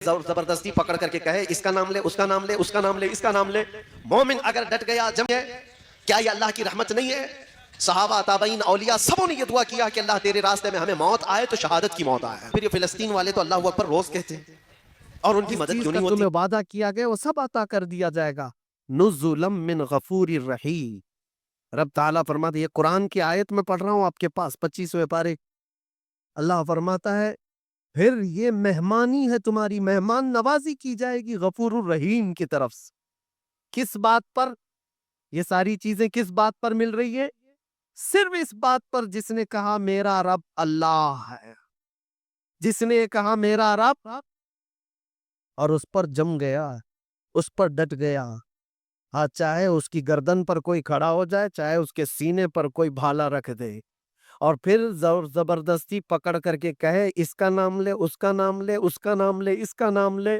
زبردستی پکڑ کر کے کہے اس کا نام لے، اس کا نام لے، اس کا نام لے، اس کا نام لے، مومن اگر ڈٹ گیا جم گئے، کیا یہ اللہ کی رحمت نہیں ہے؟ صحابہ، تابعین، اولیاء سبوں نے یہ دعا کیا کہ اللہ تیرے راستے میں ہمیں موت آئے تو شہادت کی موت آئے۔ پھر یہ فلسطین والے تو اللہ اکبر روز کہتے ہیں، اور ان کی جس مدد چیز کیوں کا نہیں ہوتی؟ تمہیں وعدہ کیا گیا وہ سب عطا کر دیا جائے گا۔ نزلا من غفور الرحیم۔ رب تعالیٰ فرماتے ہیں، یہ قرآن کی آیت میں پڑھ رہا ہوں آپ کے پاس 25ویں پارے، اللہ فرماتا ہے پھر یہ مہمانی ہے، تمہاری مہمان نوازی کی جائے گی غفور الرحیم کی طرف سے۔ کس بات پر یہ ساری چیزیں کس بات پر مل رہی ہے؟ صرف اس بات پر جس نے کہا میرا رب اللہ ہے، جس نے کہا میرا رب اور اس پر جم گیا، اس پر ڈٹ گیا، ہاں چاہے اس کی گردن پر کوئی کھڑا ہو جائے، چاہے اس کے سینے پر کوئی بھالا رکھ دے، اور پھر زبردستی پکڑ کر کے کہے اس کا نام لے، اس کا نام لے، اس کا نام لے، اس کا نام لے۔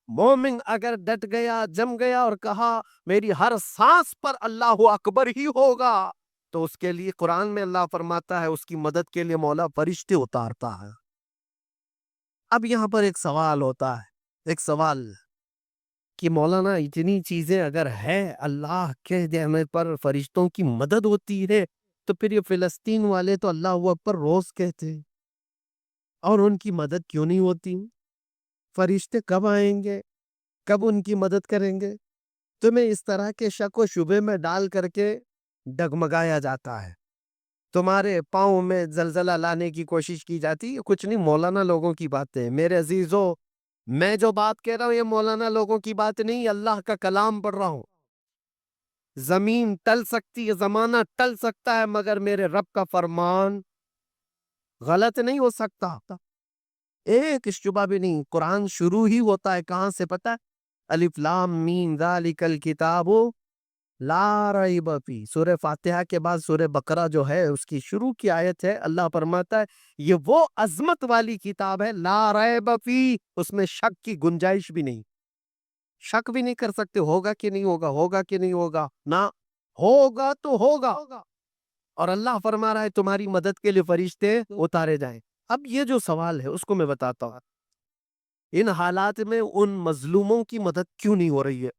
مومن اگر ڈٹ گیا، جم گیا اور کہا میری ہر سانس پر اللہ اکبر ہی ہوگا، تو اس کے لیے قرآن میں اللہ فرماتا ہے اس کی مدد کے لیے مولا فرشتے اتارتا ہے۔ اب یہاں پر ایک سوال ہوتا ہے، ایک سوال کہ مولانا اتنی چیزیں اگر ہے، اللہ کے دینے پر فرشتوں کی مدد ہوتی ہے، تو پھر یہ فلسطین والے تو اللہ اکبر روز کہتے ہیں، اور ان کی مدد کیوں نہیں ہوتی؟ فرشتے کب آئیں گے؟ کب ان کی مدد کریں گے؟ تمہیں اس طرح کے شک و شبے میں ڈال کر کے ڈگمگایا جاتا ہے، تمہارے پاؤں میں زلزلہ لانے کی کوشش کی جاتی ہے۔ کچھ نہیں، مولانا لوگوں کی باتیں میرے عزیزو، میں جو بات کہہ رہا ہوں یہ مولانا لوگوں کی بات نہیں، اللہ کا کلام پڑھ رہا ہوں۔ زمین ٹل سکتی ہے، زمانہ ٹل سکتا ہے، مگر میرے رب کا فرمان غلط نہیں ہو سکتا، ایک شبہ بھی نہیں۔ قرآن شروع ہی ہوتا ہے کہاں سے پتہ ہے؟ الف لام میم ذالک الکتاب لا ریب فیہ۔ سورہ فاتحہ کے بعد سورہ بقرہ جو ہے اس کی شروع کی آیت ہے، اللہ فرماتا ہے یہ وہ عظمت والی کتاب ہے لا ریب فیہ، اس میں شک کی گنجائش بھی نہیں، شک بھی نہیں کر سکتے ہوگا کہ نہیں ہوگا، ہوگا کہ نہیں ہوگا، نہ ہوگا تو ہوگا۔ اور اللہ فرما رہا ہے تمہاری مدد کے لیے فرشتے اتارے جائیں۔ اب یہ جو سوال ہے اس کو میں بتاتا ہوں، ان حالات میں ان مظلوموں کی مدد کیوں نہیں ہو رہی ہے؟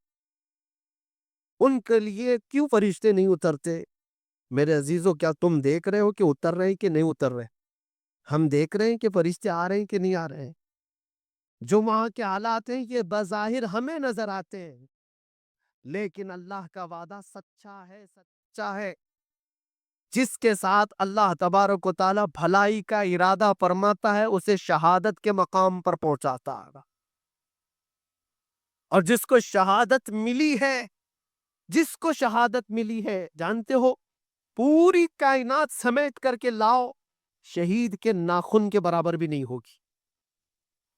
ان کے لیے کیوں فرشتے نہیں اترتے؟ میرے عزیزو، کیا تم دیکھ رہے ہو کہ اتر رہے ہیں کہ نہیں اتر رہے؟ ہم دیکھ رہے ہیں کہ فرشتے آ رہے ہیں کہ نہیں آ رہے ہیں؟ جو وہاں کے حالات ہیں یہ بظاہر ہمیں نظر آتے ہیں، لیکن اللہ کا وعدہ سچا ہے، سچا ہے۔ جس کے ساتھ اللہ تبارک و تعالی بھلائی کا ارادہ فرماتا ہے اسے شہادت کے مقام پر پہنچاتا ہے، اور جس کو شہادت ملی ہے، جس کو شہادت ملی ہے، جانتے ہو پوری کائنات سمیٹ کر کے لاؤ، شہید کے ناخن کے برابر بھی نہیں ہوگی۔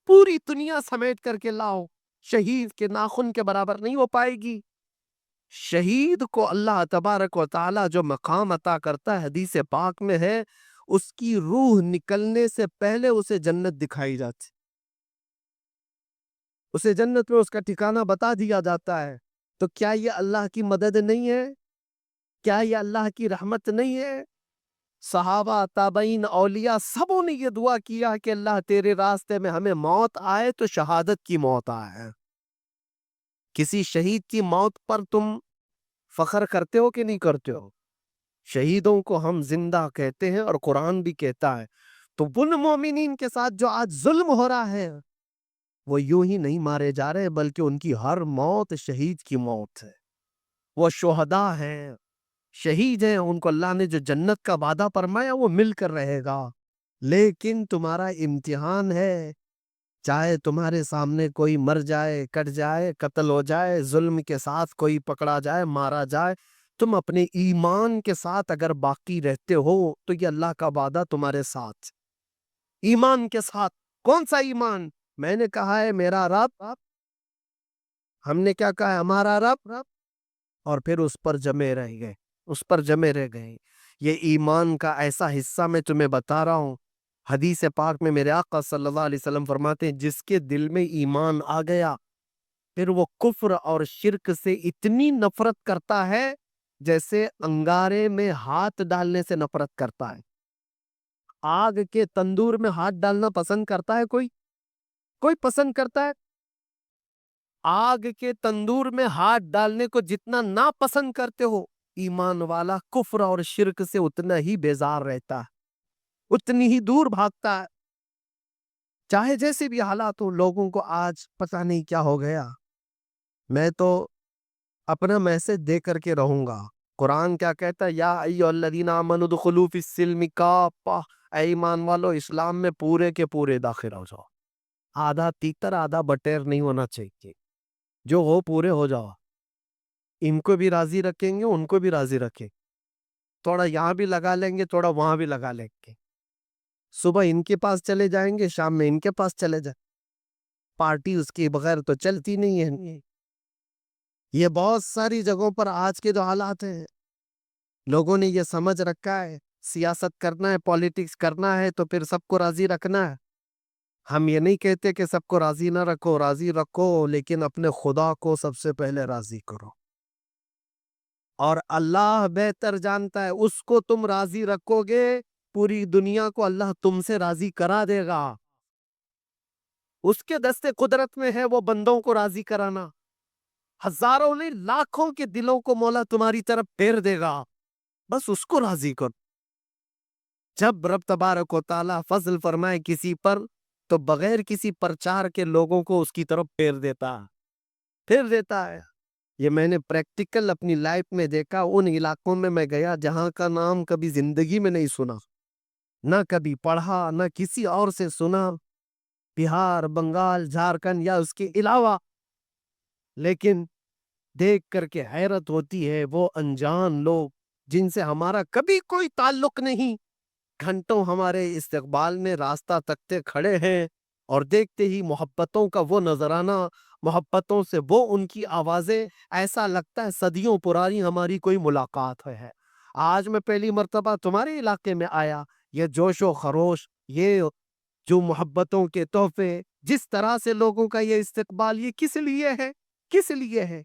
پوری دنیا سمیٹ کر کے لاؤ، شہید کے ناخن کے برابر نہیں ہو پائے گی۔ شہید کو اللہ تبارک و تعالی جو مقام عطا کرتا ہے، حدیث پاک میں ہے، اس کی روح نکلنے سے پہلے اسے جنت دکھائی جاتی، اسے جنت میں اس کا ٹھکانہ بتا دیا جاتا ہے۔ تو کیا یہ اللہ کی مدد نہیں ہے؟ کیا یہ اللہ کی رحمت نہیں ہے؟ صحابہ، تابعین، اولیاء سبوں نے یہ دعا کیا کہ اللہ تیرے راستے میں ہمیں موت آئے تو شہادت کی موت آئے۔ کسی شہید کی موت پر تم فخر کرتے ہو کہ نہیں کرتے ہو؟ شہیدوں کو ہم زندہ کہتے ہیں اور قرآن بھی کہتا ہے۔ تو ان مومنین کے ساتھ جو آج ظلم ہو رہا ہے، وہ یوں ہی نہیں مارے جا رہے، بلکہ ان کی ہر موت شہید کی موت ہے۔ وہ شہداء ہیں، شہید ہیں، ان کو اللہ نے جو جنت کا وعدہ فرمایا وہ مل کر رہے گا۔ لیکن تمہارا امتحان ہے، چاہے تمہارے سامنے کوئی مر جائے، کٹ جائے، قتل ہو جائے، ظلم کے ساتھ کوئی پکڑا جائے، مارا جائے، تم اپنے ایمان کے ساتھ اگر باقی رہتے ہو تو یہ اللہ کا وعدہ تمہارے ساتھ۔ ایمان کے ساتھ، کون سا ایمان؟ میں نے کہا ہے میرا رب، ہم نے کیا کہا ہے؟ ہمارا رب، اور پھر اس پر جمے رہ گئے، اس پر جمے رہ گئے۔ یہ ایمان کا ایسا حصہ میں تمہیں بتا رہا ہوں، حدیث پاک میں میرے آقا صلی اللہ علیہ وسلم فرماتے ہیں جس کے دل میں ایمان آ گیا پھر وہ کفر اور شرک سے اتنی نفرت کرتا ہے جیسے انگارے میں ہاتھ ڈالنے سے نفرت کرتا ہے۔ آگ کے تندور میں ہاتھ ڈالنا پسند کرتا ہے کوئی؟ کوئی پسند کرتا ہے آگ کے تندور میں ہاتھ ڈالنے کو جتنا ناپسند کرتے ہو، ایمان والا کفر اور شرک سے اتنا ہی بیزار رہتا ہے، اتنی ہی دور بھاگتا ہے، چاہے جیسے بھی حالات ہو۔ لوگوں کو آج پتہ نہیں کیا ہو گیا۔ میں تو اپنا میسج دے کر کے رہوں گا۔ قرآن کیا کہتا ہے؟ یا ایھا الذین آمنوا ادخلوا فی السلم کافہ، اے ایمان والو اسلام میں پورے کے پورے داخل ہو جاؤ۔ آدھا تیتر آدھا بٹیر نہیں ہونا چاہیے، جو ہو پورے ہو جاؤ۔ ان کو بھی راضی رکھیں گے، ان کو بھی راضی رکھیں، تھوڑا یہاں بھی لگا لیں گے، تھوڑا وہاں بھی لگا لیں گے، صبح ان کے پاس چلے جائیں گے، شام میں ان کے پاس چلے جائیں۔ پارٹی اس کے بغیر تو چلتی نہیں ہے۔ یہ بہت ساری جگہوں پر آج کے جو حالات ہیں، لوگوں نے یہ سمجھ رکھا ہے سیاست کرنا ہے، پولیٹکس کرنا ہے تو پھر سب کو راضی رکھنا ہے۔ ہم یہ نہیں کہتے کہ سب کو راضی نہ رکھو، راضی رکھو، لیکن اپنے خدا کو سب سے پہلے راضی کرو، اور اللہ بہتر جانتا ہے اس کو تم راضی رکھو گے، پوری دنیا کو اللہ تم سے راضی کرا دے گا۔ اس کے دستے قدرت میں ہے وہ بندوں کو راضی کرانا۔ ہزاروں نہیں لاکھوں کے دلوں کو مولا تمہاری طرف پھیر دے گا، بس اس کو راضی کرو۔ جب رب تبارک و تعالیٰ فضل فرمائے کسی پر تو بغیر کسی پرچار کے لوگوں کو اس کی طرف پھیر دیتا ہے۔ یہ میں نے پریکٹیکل اپنی لائف میں دیکھا۔ ان علاقوں میں گیا جہاں کا نام کبھی زندگی میں نہیں سنا، نہ کبھی پڑھا، نہ کسی اور سے سنا، بہار، بنگال، جھارکھنڈ یا اس کے علاوہ، لیکن دیکھ کر کے حیرت ہوتی ہے۔ وہ انجان لوگ جن سے ہمارا کبھی کوئی تعلق نہیں، گھنٹوں ہمارے استقبال میں راستہ تکتے کھڑے ہیں، اور دیکھتے ہی محبتوں کا وہ نظرانہ، محبتوں سے وہ ان کی آوازیں، ایسا لگتا ہے صدیوں پرانی ہماری کوئی ملاقات ہے۔ آج میں پہلی مرتبہ تمہارے علاقے میں آیا، یہ جوش و خروش، یہ جو محبتوں کے تحفے، جس طرح سے لوگوں کا یہ استقبال، یہ کس لیے ہے؟ کس لیے ہے؟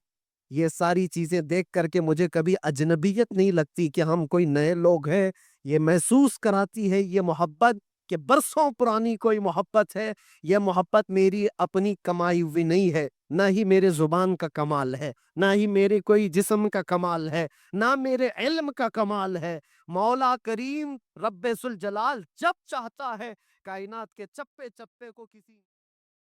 یہ ساری چیزیں دیکھ کر کے مجھے کبھی اجنبیت نہیں لگتی کہ ہم کوئی نئے لوگ ہیں۔ یہ محسوس کراتی ہے یہ محبت کہ برسوں پرانی کوئی محبت ہے۔ یہ محبت میری اپنی کمائی ہوئی نہیں ہے، نہ ہی میرے زبان کا کمال ہے، نہ ہی میرے کوئی جسم کا کمال ہے، نہ میرے علم کا کمال ہے۔ مولا کریم رب ذوالجلال جب چاہتا ہے کائنات کے چپے چپے کو کسی